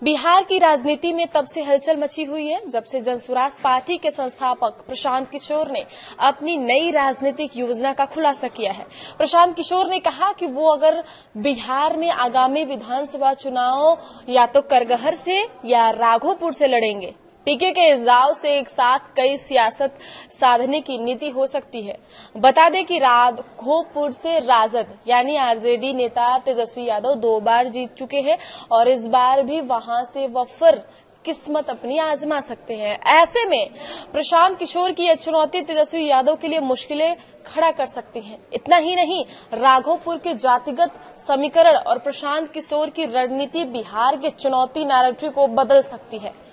बिहार की राजनीति में तब से हलचल मची हुई है जब से जनसुराज पार्टी के संस्थापक प्रशांत किशोर ने अपनी नई राजनीतिक योजना का खुलासा किया है। प्रशांत किशोर ने कहा कि वो अगर बिहार में आगामी विधानसभा चुनाव या तो करगहर से या राघोपुर से लड़ेंगे। पीके के इस दाव से एक साथ कई सियासत साधने की नीति हो सकती है। बता दें कि राघोपुर से राजद यानी आरजेडी नेता तेजस्वी यादव 2 बार जीत चुके हैं और इस बार भी वहां से वो फिर किस्मत अपनी आजमा सकते हैं। ऐसे में प्रशांत किशोर की यह चुनौती तेजस्वी यादव के लिए मुश्किलें खड़ा कर सकती है। इतना ही नहीं, राघोपुर के जातिगत समीकरण और प्रशांत किशोर की रणनीति बिहार के चुनौती नैरेटिव को बदल सकती है।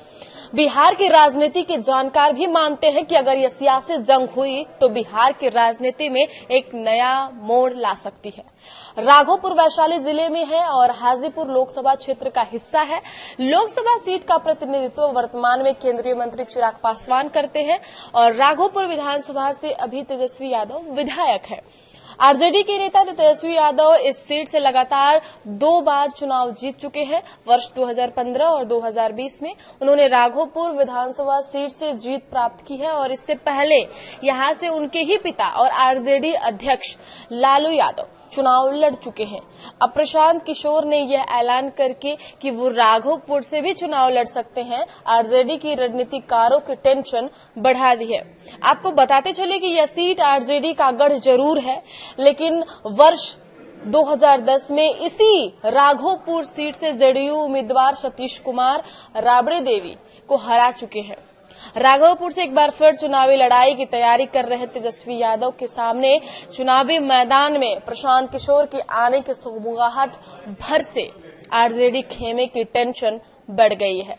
बिहार की राजनीति के जानकार भी मानते हैं कि अगर यह सियासी जंग हुई तो बिहार की राजनीति में एक नया मोड़ ला सकती है। राघोपुर वैशाली जिले में है और हाजीपुर लोकसभा क्षेत्र का हिस्सा है। लोकसभा सीट का प्रतिनिधित्व वर्तमान में केंद्रीय मंत्री चिराग पासवान करते हैं और राघोपुर विधानसभा से अभी तेजस्वी यादव विधायक है। आरजेडी के नेता तेजस्वी यादव इस सीट से लगातार 2 बार चुनाव जीत चुके हैं। वर्ष 2015 और 2020 में उन्होंने राघोपुर विधानसभा सीट से जीत प्राप्त की है और इससे पहले यहां से उनके ही पिता और आरजेडी अध्यक्ष लालू यादव चुनाव लड़ चुके हैं। अब प्रशांत किशोर ने यह ऐलान करके कि वो राघोपुर से भी चुनाव लड़ सकते हैं, आरजेडी की रणनीतिकारों की टेंशन बढ़ा दी है। आपको बताते चले कि यह सीट आरजेडी का गढ़ जरूर है, लेकिन वर्ष 2010 में इसी राघोपुर सीट से जेडीयू उम्मीदवार सतीश कुमार राबड़ी देवी को हरा चुके हैं। राघोपुर से एक बार फिर चुनावी लड़ाई की तैयारी कर रहे तेजस्वी यादव के सामने चुनावी मैदान में प्रशांत किशोर के आने के सुगबुगाहट भर से आरजेडी खेमे की टेंशन बढ़ गई है।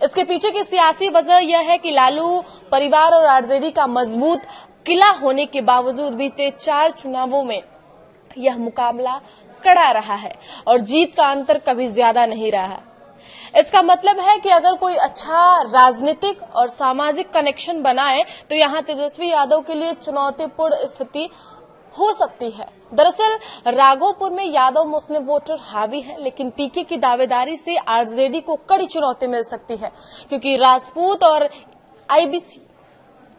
इसके पीछे की सियासी वजह यह है कि लालू परिवार और आरजेडी का मजबूत किला होने के बावजूद बीते 4 चुनावों में यह मुकाबला कड़ा रहा है और जीत का अंतर कभी ज्यादा नहीं रहा। इसका मतलब है कि अगर कोई अच्छा राजनीतिक और सामाजिक कनेक्शन बनाए तो यहां तेजस्वी यादव के लिए चुनौतीपूर्ण स्थिति हो सकती है। दरअसल राघोपुर में यादव मुस्लिम वोटर हावी है, लेकिन पीके की दावेदारी से आरजेडी को कड़ी चुनौती मिल सकती है क्योंकि राजपूत और आईबीसी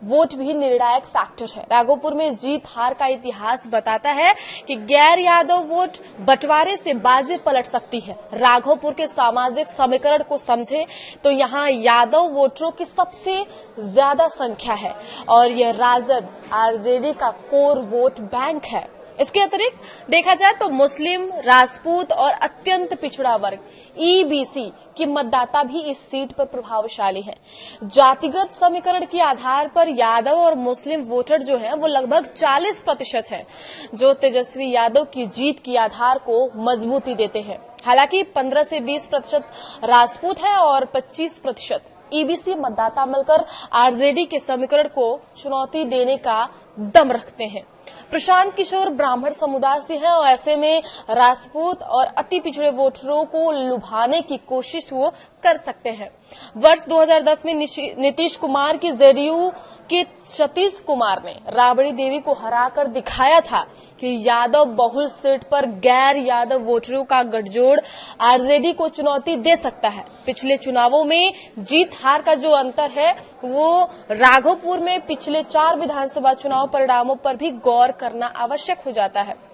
वोट भी निर्णायक फैक्टर है। राघोपुर में जीत हार का इतिहास बताता है कि गैर यादव वोट बंटवारे से बाजी पलट सकती है। राघोपुर के सामाजिक समीकरण को समझे तो यहाँ यादव वोटरों की सबसे ज्यादा संख्या है और यह राजद आरजेडी का कोर वोट बैंक है। इसके अतिरिक्त देखा जाए तो मुस्लिम, राजपूत और अत्यंत पिछड़ा वर्ग ईबीसी की मतदाता भी इस सीट पर प्रभावशाली है। जातिगत समीकरण के आधार पर यादव और मुस्लिम वोटर जो हैं वो लगभग 40% है, जो तेजस्वी यादव की जीत की आधार को मजबूती देते हैं। हालांकि 15 से 20% राजपूत है और 25% ईबीसी मतदाता मिलकर आरजेडी के समीकरण को चुनौती देने का दम रखते हैं। प्रशांत किशोर ब्राह्मण समुदाय से हैं और ऐसे में राजपूत और अति पिछड़े वोटरों को लुभाने की कोशिश वो कर सकते हैं। वर्ष 2010 में नीतीश कुमार की जेडीयू के सतीश कुमार ने राबड़ी देवी को हराकर दिखाया था कि यादव बहुल सीट पर गैर यादव वोटरों का गठजोड़ आरजेडी को चुनौती दे सकता है। पिछले चुनावों में जीत हार का जो अंतर है वो राघोपुर में पिछले 4 विधानसभा चुनाव परिणामों पर भी गौर करना आवश्यक हो जाता है।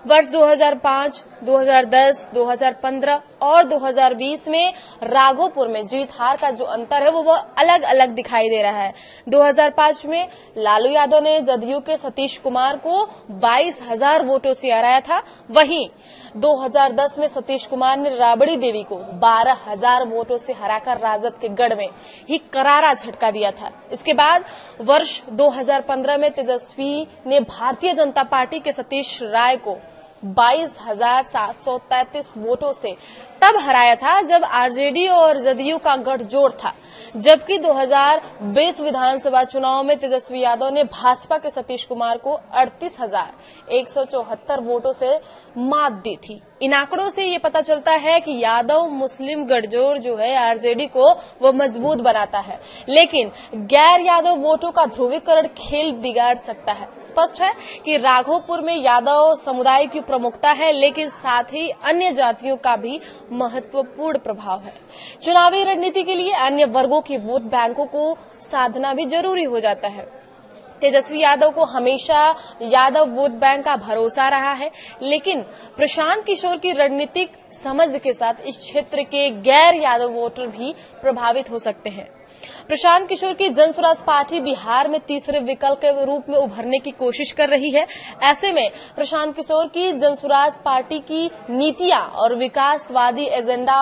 वर्ष 2005, 2010, 2015 और 2020 में राघोपुर में जीत हार का जो अंतर है वो अलग अलग दिखाई दे रहा है। 2005 में लालू यादव ने जदयू के सतीश कुमार को 22,000 वोटों से हराया था। वहीं 2010 में सतीश कुमार ने राबड़ी देवी को 12,000 वोटों से हराकर राजद के गढ़ में ही करारा झटका दिया था। इसके बाद वर्ष 2015 में तेजस्वी ने भारतीय जनता पार्टी के सतीश राय को 22,733 वोटों से तब हराया था जब आरजेडी और जदयू का गठजोड़ था, जबकि 2020 विधानसभा चुनाव में तेजस्वी यादव ने भाजपा के सतीश कुमार को 38,174 वोटों से मात दी थी। इन आंकड़ों से ये पता चलता है कि यादव मुस्लिम गठजोड़ जो है आरजेडी को वो मजबूत बनाता है, लेकिन गैर यादव वोटों का ध्रुवीकरण खेल बिगाड़ सकता है। स्पष्ट है कि राघोपुर में यादव समुदाय की प्रमुखता है, लेकिन साथ ही अन्य जातियों का भी महत्वपूर्ण प्रभाव है। चुनावी रणनीति के लिए अन्य वर्गों के वोट बैंकों को साधना भी जरूरी हो जाता है। तेजस्वी यादव को हमेशा यादव वोट बैंक का भरोसा रहा है, लेकिन प्रशांत किशोर की रणनीतिक समझ के साथ इस क्षेत्र के गैर यादव वोटर भी प्रभावित हो सकते हैं। प्रशांत किशोर की जन स्वराज पार्टी बिहार में तीसरे विकल्प के रूप में उभरने की कोशिश कर रही है। ऐसे में प्रशांत किशोर की जन स्वराज पार्टी की नीतियां और विकासवादी एजेंडा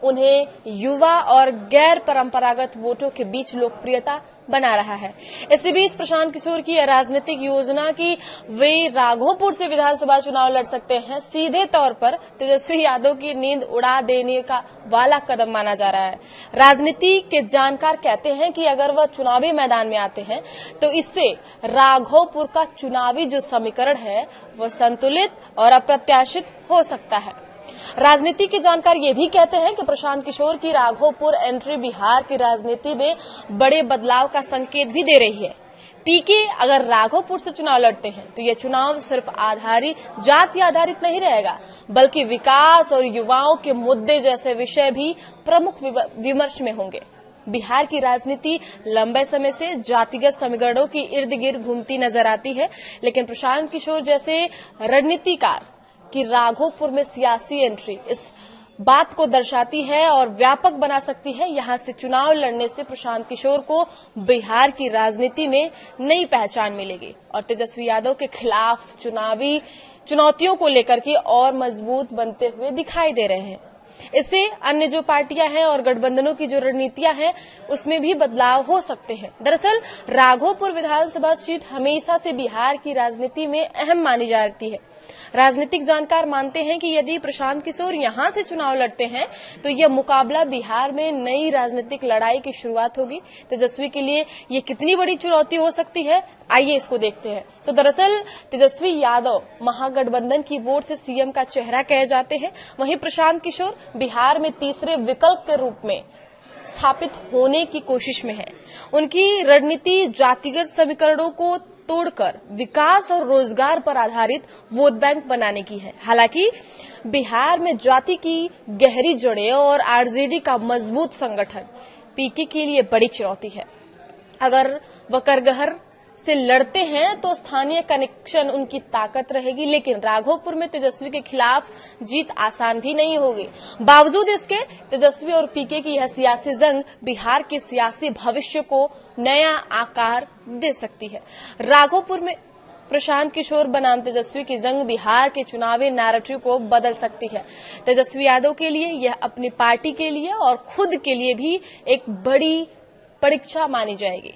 उन्हें युवा और गैर परंपरागत वोटों के बीच लोकप्रियता बना रहा है। इसी बीच प्रशांत किशोर की राजनीतिक योजना की वे राघोपुर से विधानसभा चुनाव लड़ सकते हैं सीधे तौर पर तेजस्वी यादव की नींद उड़ा देने का वाला कदम माना जा रहा है। राजनीति के जानकार कहते हैं कि अगर वह चुनावी मैदान में आते हैं तो इससे राघोपुर का चुनावी जो समीकरण है वह संतुलित और अप्रत्याशित हो सकता है। राजनीति के जानकार ये भी कहते हैं कि प्रशांत किशोर की राघोपुर एंट्री बिहार की राजनीति में बड़े बदलाव का संकेत भी दे रही है। पीके अगर राघोपुर से चुनाव लड़ते हैं तो यह चुनाव सिर्फ जाति आधारित नहीं रहेगा, बल्कि विकास और युवाओं के मुद्दे जैसे विषय भी प्रमुख विमर्श में होंगे। बिहार की राजनीति लंबे समय से जातिगत समीकरणों की इर्द गिर्द घूमती नजर आती है, लेकिन प्रशांत किशोर जैसे रणनीतिकार कि राघोपुर में सियासी एंट्री इस बात को दर्शाती है और व्यापक बना सकती है। यहां से चुनाव लड़ने से प्रशांत किशोर को बिहार की राजनीति में नई पहचान मिलेगी और तेजस्वी यादव के खिलाफ चुनावी चुनौतियों को लेकर के और मजबूत बनते हुए दिखाई दे रहे हैं। इससे अन्य जो पार्टियां हैं और गठबंधनों की जो रणनीतियां हैं उसमें भी बदलाव हो सकते हैं। दरअसल राघोपुर विधानसभा सीट हमेशा से बिहार की राजनीति में अहम मानी जाती है। राजनीतिक जानकार मानते हैं कि यदि प्रशांत किशोर यहां से चुनाव लड़ते हैं तो यह मुकाबला बिहार में नई राजनीतिक लड़ाई की शुरुआत होगी। तेजस्वी के लिए ये कितनी बड़ी चुनौती हो सकती है, आइए इसको देखते हैं। तो दरअसल तेजस्वी यादव महागठबंधन की वोट से सीएम का चेहरा कहे जाते हैं, वहीं प्रशांत किशोर बिहार में तीसरे विकल्प के रूप में स्थापित होने की कोशिश में है। उनकी रणनीति जातिगत समीकरणों को तोड़कर विकास और रोजगार पर आधारित वोट बैंक बनाने की है। हालांकि बिहार में जाति की गहरी जड़ें और आरजेडी का मजबूत संगठन पीके के लिए बड़ी चुनौती है। अगर वह करगहर से लड़ते हैं तो स्थानीय कनेक्शन उनकी ताकत रहेगी, लेकिन राघोपुर में तेजस्वी के खिलाफ जीत आसान भी नहीं होगी। बावजूद इसके तेजस्वी और पीके की यह सियासी जंग बिहार के सियासी भविष्य को नया आकार दे सकती है। राघोपुर में प्रशांत किशोर बनाम तेजस्वी की जंग बिहार के चुनावी नैरेटिव को बदल सकती है। तेजस्वी यादव के लिए यह अपनी पार्टी के लिए और खुद के लिए भी एक बड़ी परीक्षा मानी जाएगी।